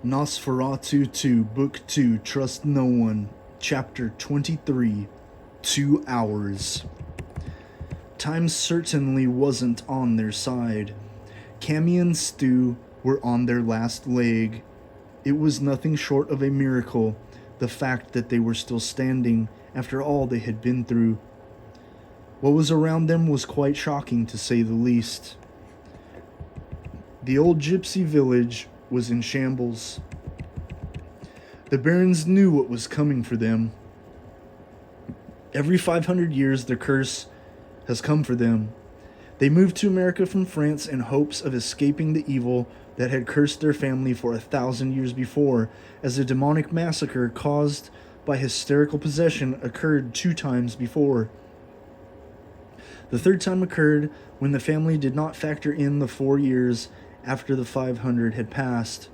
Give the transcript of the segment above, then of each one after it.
NOS4A22, Book 2, Trust No One, Chapter 23, 2 Hours. Time certainly wasn't on their side. Cammy and Stu were on their last leg. It was nothing short of a miracle, the fact that they were still standing after all they had been through. What was around them was quite shocking, to say the least. The old gypsy village was in shambles. The barons knew what was coming for them. Every 500 years, the curse has come for them. They moved to America from France in hopes of escaping the evil that had cursed their family for 1,000 years before, as a demonic massacre caused by hysterical possession occurred 2 times before. The 3rd time occurred when the family did not factor in the 4 years after the 500 had passed.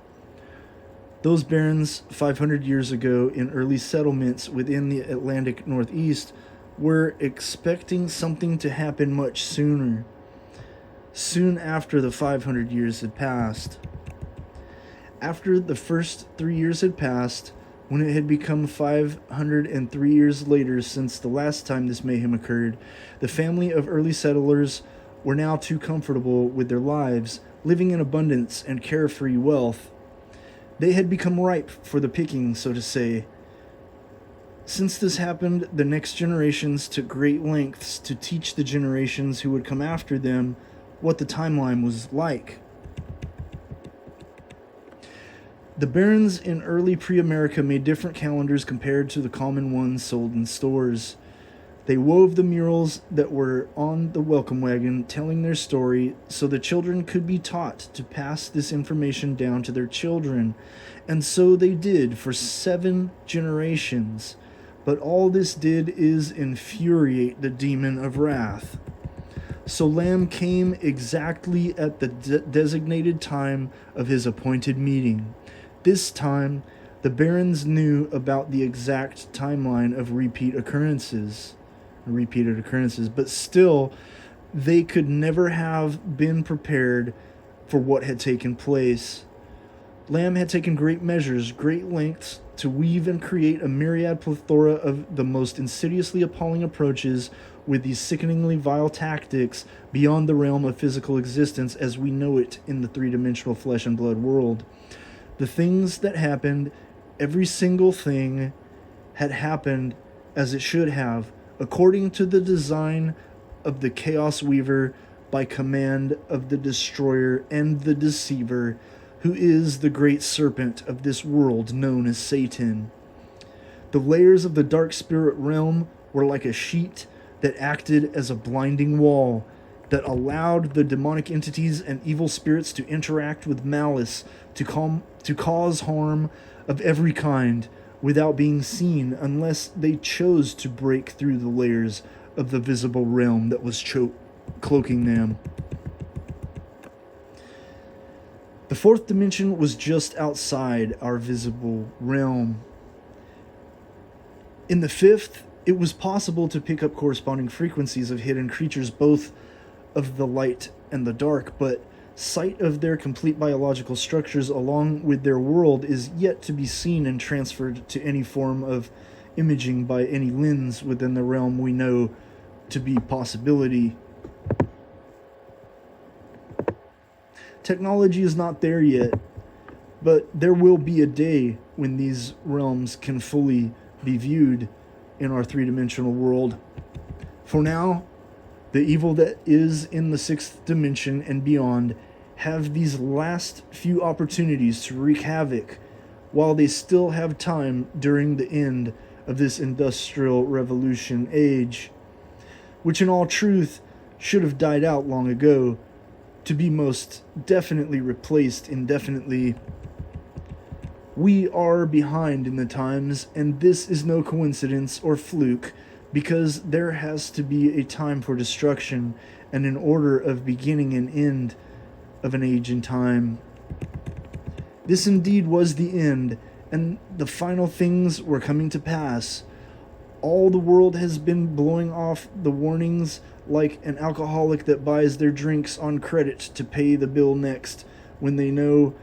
Those barons 500 years ago in early settlements within the Atlantic Northeast were expecting something to happen much sooner, soon after the 500 years had passed. After the first 3 years had passed, when it had become 503 years later since the last time this mayhem occurred, the family of early settlers were now too comfortable with their lives, living in abundance and carefree wealth. They had become ripe for the picking, so to say. Since this happened, the next generations took great lengths to teach the generations who would come after them what the timeline was like. The barons in early pre-America made different calendars compared to the common ones sold in stores. They wove the murals that were on the welcome wagon, telling their story so the children could be taught to pass this information down to their children. And so they did for 7 generations. But all this did is infuriate the demon of wrath. So Lamb came exactly at the designated time of his appointed meeting. This time, the barons knew about the exact timeline of repeated occurrences, but still, they could never have been prepared for what had taken place. Lamb had taken great measures, great lengths, to weave and create a myriad plethora of the most insidiously appalling approaches with these sickeningly vile tactics beyond the realm of physical existence as we know it in the 3-dimensional flesh and blood world. The things that happened, every single thing, had happened as it should have, according to the design of the Chaos Weaver, by command of the Destroyer and the Deceiver, who is the great serpent of this world known as Satan. The layers of the dark spirit realm were like a sheet that acted as a blinding wall, that allowed the demonic entities and evil spirits to interact with malice, to cause harm of every kind, without being seen unless they chose to break through the layers of the visible realm that was cloaking them. The 4th dimension was just outside our visible realm. In the 5th, it was possible to pick up corresponding frequencies of hidden creatures, both of the light and the dark, but sight of their complete biological structures along with their world is yet to be seen and transferred to any form of imaging by any lens within the realm we know to be possibility. Technology is not there yet, but there will be a day when these realms can fully be viewed in our 3-dimensional world. For now, the evil that is in the 6th dimension and beyond have these last few opportunities to wreak havoc while they still have time during the end of this Industrial Revolution age, which in all truth should have died out long ago, to be most definitely replaced indefinitely. We are behind in the times, and this is no coincidence or fluke, because there has to be a time for destruction and an order of beginning and end of an age in time. This indeed was the end, and the final things were coming to pass. All the world has been blowing off the warnings like an alcoholic that buys their drinks on credit to pay the bill next, when they know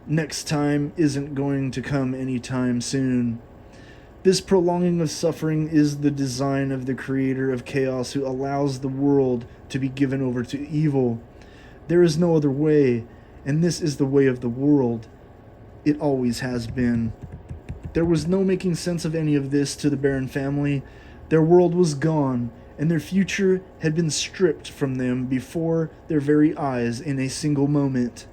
next time isn't going to come anytime soon. This prolonging of suffering is the design of the creator of chaos who allows the world to be given over to evil. There is no other way, and this is the way of the world. It always has been. There was no making sense of any of this to the Baron family. Their world was gone, and their future had been stripped from them before their very eyes in a single moment.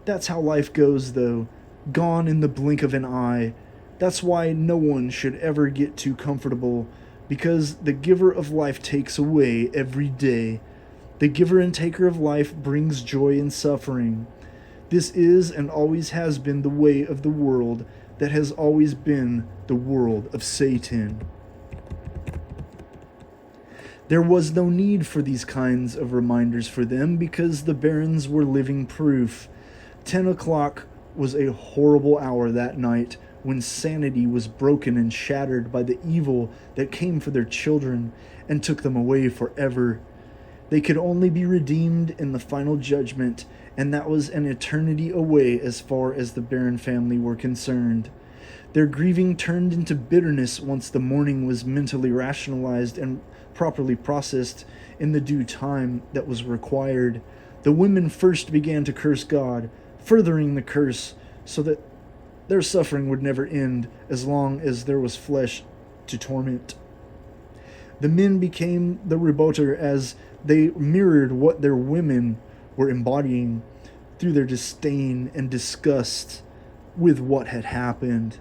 That's how life goes, though, gone in the blink of an eye. That's why no one should ever get too comfortable, because the giver of life takes away every day. The giver and taker of life brings joy and suffering. This is and always has been the way of the world that has always been the world of Satan. There was no need for these kinds of reminders for them because the barons were living proof. 10 o'clock was a horrible hour that night when sanity was broken and shattered by the evil that came for their children and took them away forever. They could only be redeemed in the final judgment, and that was an eternity away as far as the Baron family were concerned. Their grieving turned into bitterness once the mourning was mentally rationalized and properly processed in the due time that was required. The women first began to curse God, furthering the curse so that their suffering would never end as long as there was flesh to torment. The men became the revolter as they mirrored what their women were embodying through their disdain and disgust with what had happened.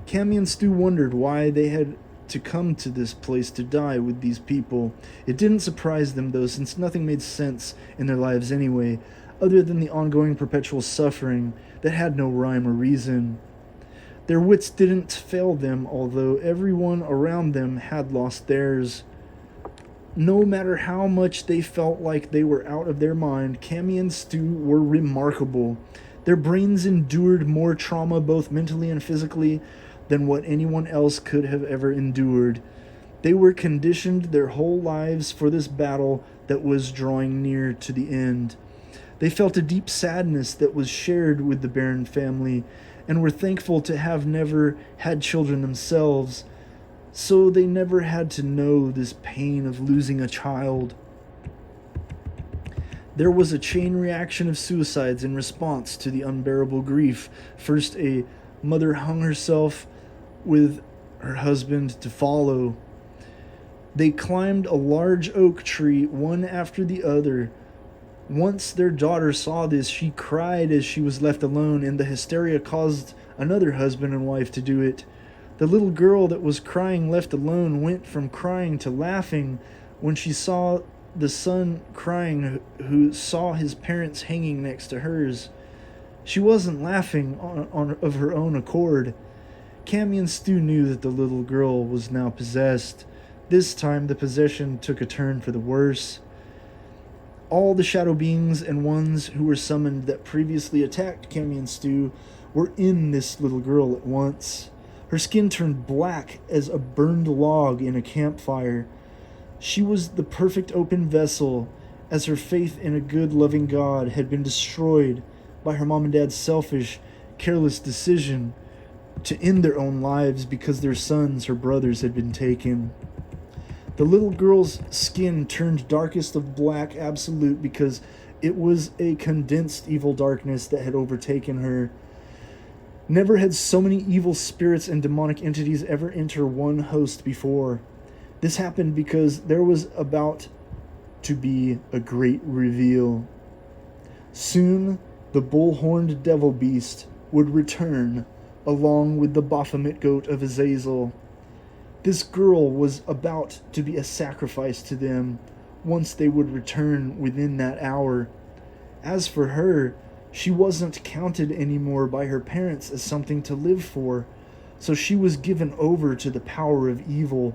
Cammy and Stu wondered why they had to come to this place to die with these people. It didn't surprise them, though, since nothing made sense in their lives anyway, other than the ongoing perpetual suffering that had no rhyme or reason. Their wits didn't fail them, although everyone around them had lost theirs. No matter how much they felt like they were out of their mind, Cammy and Stu were remarkable. Their brains endured more trauma, both mentally and physically, than what anyone else could have ever endured. They were conditioned their whole lives for this battle that was drawing near to the end. They felt a deep sadness that was shared with the Baron family, and were thankful to have never had children themselves, so they never had to know this pain of losing a child. There was a chain reaction of suicides in response to the unbearable grief. First, a mother hung herself with her husband to follow. They climbed a large oak tree, one after the other. Once their daughter saw this, she cried as she was left alone, and the hysteria caused another husband and wife to do it. The little girl that was crying left alone went from crying to laughing when she saw the son crying who saw his parents hanging next to hers. She wasn't laughing of her own accord. Cammy and Stu knew that the little girl was now possessed. This time the possession took a turn for the worse. All the shadow beings and ones who were summoned that previously attacked Cammy and Stu were in this little girl at once. Her skin turned black as a burned log in a campfire. She was the perfect open vessel, as her faith in a good, loving God had been destroyed by her mom and dad's selfish, careless decision to end their own lives because their sons, her brothers, had been taken. The little girl's skin turned darkest of black absolute because it was a condensed evil darkness that had overtaken her. Never had so many evil spirits and demonic entities ever enter one host before. This happened because there was about to be a great reveal. Soon, the bull-horned devil beast would return, along with the Baphomet goat of Azazel. This girl was about to be a sacrifice to them, once they would return within that hour. As for her, she wasn't counted anymore by her parents as something to live for, so she was given over to the power of evil.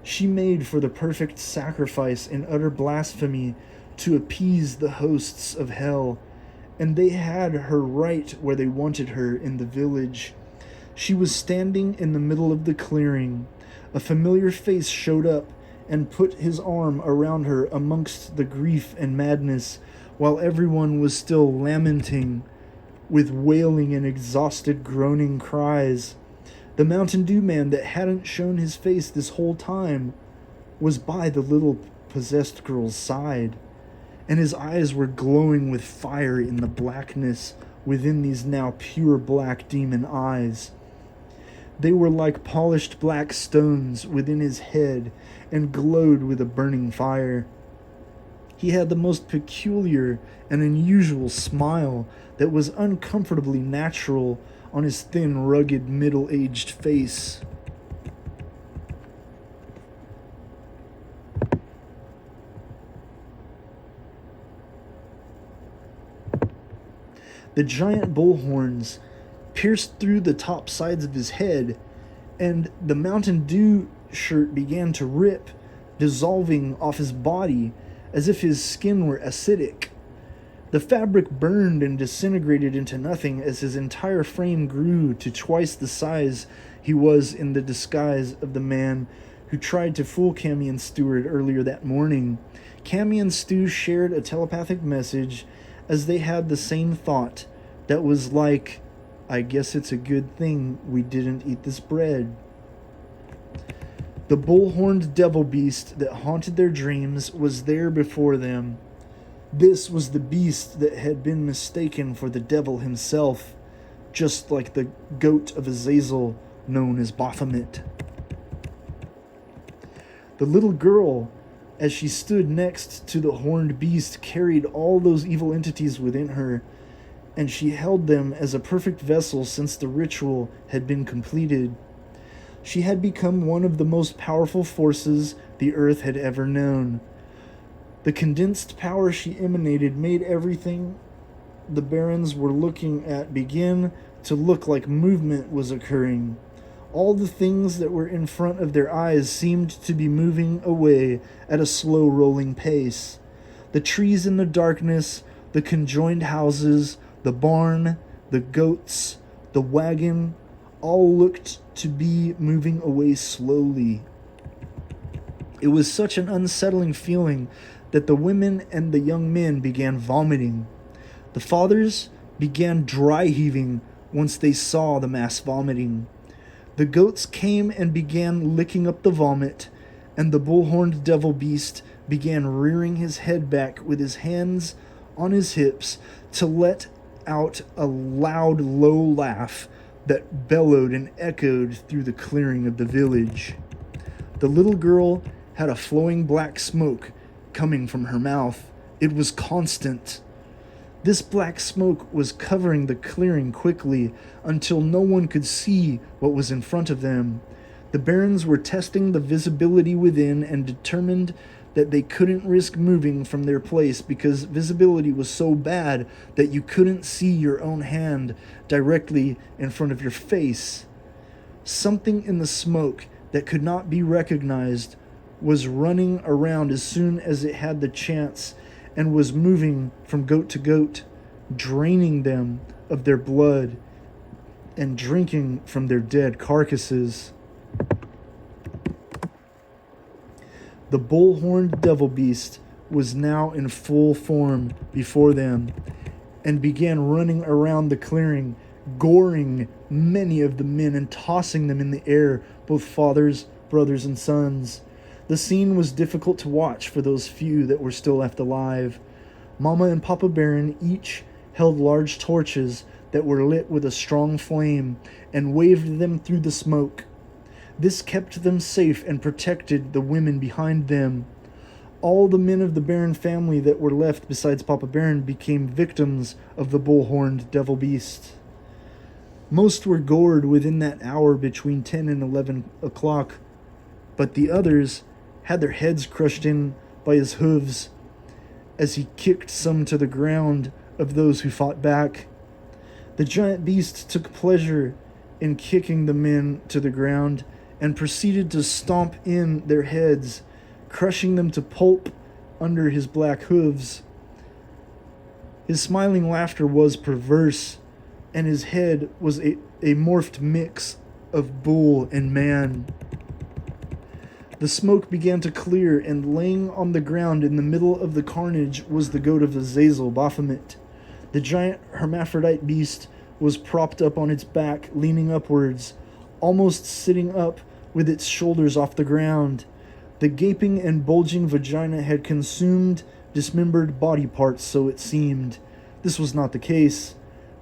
She made for the perfect sacrifice in utter blasphemy to appease the hosts of hell, and they had her right where they wanted her in the village. She was standing in the middle of the clearing. A familiar face showed up and put his arm around her amongst the grief and madness, while everyone was still lamenting with wailing and exhausted groaning cries. The Mountain Dew man that hadn't shown his face this whole time was by the little possessed girl's side, and his eyes were glowing with fire in the blackness within these now pure black demon eyes. They were like polished black stones within his head and glowed with a burning fire. He had the most peculiar and unusual smile that was uncomfortably natural on his thin, rugged, middle-aged face. The giant bull horns pierced through the top sides of his head, and the Mountain Dew shirt began to rip, dissolving off his body as if his skin were acidic. The fabric burned and disintegrated into nothing as his entire frame grew to twice the size he was in the disguise of the man who tried to fool Cammy and Stewart earlier that morning. Cammy and Stu shared a telepathic message as they had the same thought that was like, I guess it's a good thing we didn't eat this bread. The bull-horned devil beast that haunted their dreams was there before them. This was the beast that had been mistaken for the devil himself, just like the goat of Azazel known as Baphomet. The little girl, as she stood next to the horned beast, carried all those evil entities within her, and she held them as a perfect vessel since the ritual had been completed. She had become one of the most powerful forces the earth had ever known. The condensed power she emanated made everything the barons were looking at begin to look like movement was occurring. All the things that were in front of their eyes seemed to be moving away at a slow rolling pace. The trees in the darkness, the conjoined houses, the barn, the goats, the wagon, all looked to be moving away slowly. It was such an unsettling feeling that the women and the young men began vomiting. The fathers began dry heaving once they saw the mass vomiting. The goats came and began licking up the vomit, and the bull-horned devil beast began rearing his head back with his hands on his hips to let out a loud, low laugh that bellowed and echoed through the clearing of the village. The little girl had a flowing black smoke coming from her mouth. It was constant. This black smoke was covering the clearing quickly until no one could see what was in front of them. The barons were testing the visibility within and determined that they couldn't risk moving from their place because visibility was so bad that you couldn't see your own hand directly in front of your face. Something in the smoke that could not be recognized was running around as soon as it had the chance and was moving from goat to goat, draining them of their blood and drinking from their dead carcasses. The bull-horned devil beast was now in full form before them and began running around the clearing, goring many of the men and tossing them in the air, both fathers, brothers, and sons. The scene was difficult to watch for those few that were still left alive. Mama and Papa Baron each held large torches that were lit with a strong flame and waved them through the smoke. This kept them safe and protected the women behind them. All the men of the Baron family that were left besides Papa Baron became victims of the bull-horned devil beast. Most were gored within that hour between 10 and 11 o'clock, but the others had their heads crushed in by his hooves as he kicked some to the ground of those who fought back. The giant beast took pleasure in kicking the men to the ground and proceeded to stomp in their heads, crushing them to pulp under his black hooves. His smiling laughter was perverse, and his head was a morphed mix of bull and man. The smoke began to clear, and laying on the ground in the middle of the carnage was the goat of Azazel, Baphomet. The giant hermaphrodite beast was propped up on its back, leaning upwards, almost sitting up with its shoulders off the ground. The gaping and bulging vagina had consumed dismembered body parts, so it seemed. This was not the case.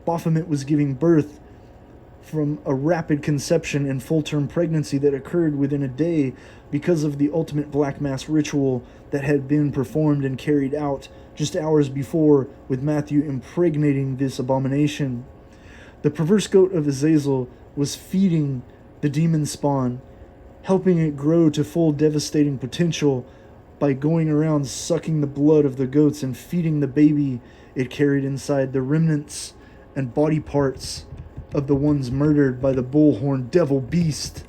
Baphomet was giving birth from a rapid conception and full-term pregnancy that occurred within a day because of the ultimate black mass ritual that had been performed and carried out just hours before, with Matthew impregnating this abomination. The perverse goat of Azazel was feeding the demon spawn, helping it grow to full devastating potential by going around sucking the blood of the goats and feeding the baby it carried inside, the remnants and body parts of the ones murdered by the bullhorn devil beast.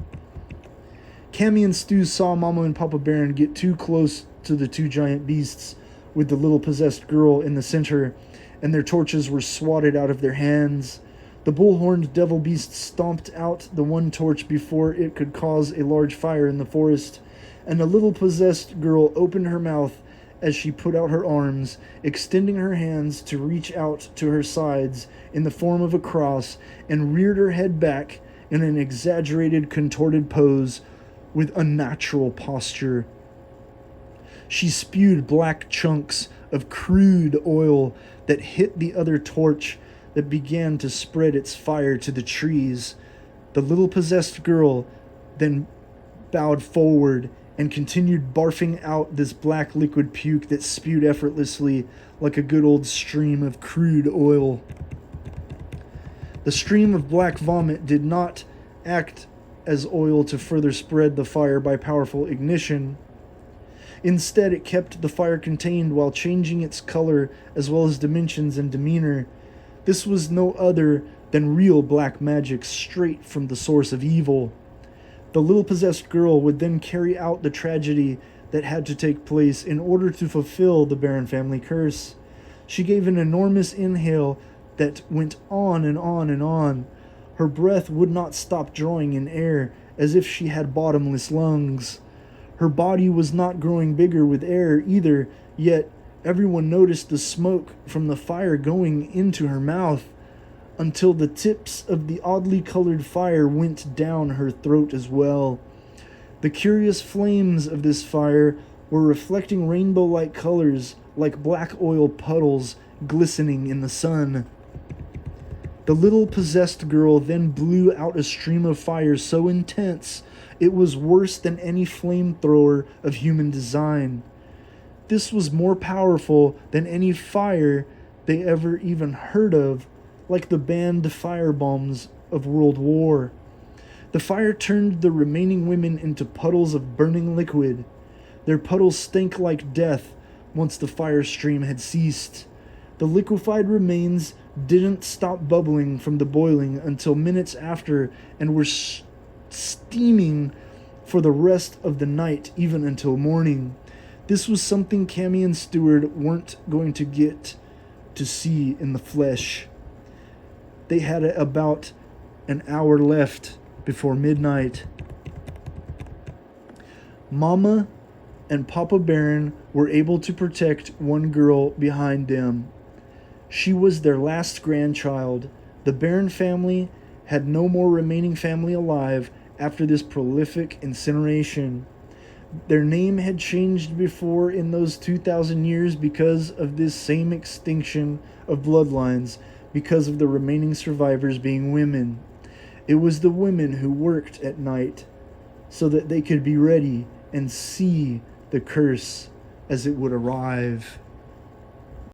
Cammy and Stu saw Mama and Papa Baron get too close to the two giant beasts, with the little possessed girl in the center, and their torches were swatted out of their hands. The bullhorned devil beast stomped out the one torch before it could cause a large fire in the forest, and the little possessed girl opened her mouth as she put out her arms, extending her hands to reach out to her sides in the form of a cross, and reared her head back in an exaggerated, contorted pose with unnatural posture. She spewed black chunks of crude oil that hit the other torch that began to spread its fire to the trees. The little possessed girl then bowed forward and continued barfing out this black liquid puke that spewed effortlessly like a good old stream of crude oil. The stream of black vomit did not act as oil to further spread the fire by powerful ignition. Instead, it kept the fire contained while changing its color as well as dimensions and demeanor. This was no other than real black magic straight from the source of evil. The little possessed girl would then carry out the tragedy that had to take place in order to fulfill the Baron family curse. She gave an enormous inhale that went on and on and on. Her breath would not stop drawing in air, as if she had bottomless lungs. Her body was not growing bigger with air either, yet everyone noticed the smoke from the fire going into her mouth, until the tips of the oddly colored fire went down her throat as well. The curious flames of this fire were reflecting rainbow-like colors, like black oil puddles glistening in the sun. The little possessed girl then blew out a stream of fire so intense it was worse than any flamethrower of human design. This was more powerful than any fire they ever even heard of, like the banned firebombs of World War. The fire turned the remaining women into puddles of burning liquid. Their puddles stank like death once the fire stream had ceased. The liquefied remains didn't stop bubbling from the boiling until minutes after, and were steaming for the rest of the night, even until morning. This was something Cammy and Stewart weren't going to get to see in the flesh. They had about an hour left before midnight. Mama and Papa Baron were able to protect one girl behind them. She was their last grandchild. The Baron family had no more remaining family alive after this prolific incineration. Their name had changed before in those 2,000 years because of this same extinction of bloodlines, because of the remaining survivors being women. It was the women who worked at night so that they could be ready and see the curse as it would arrive.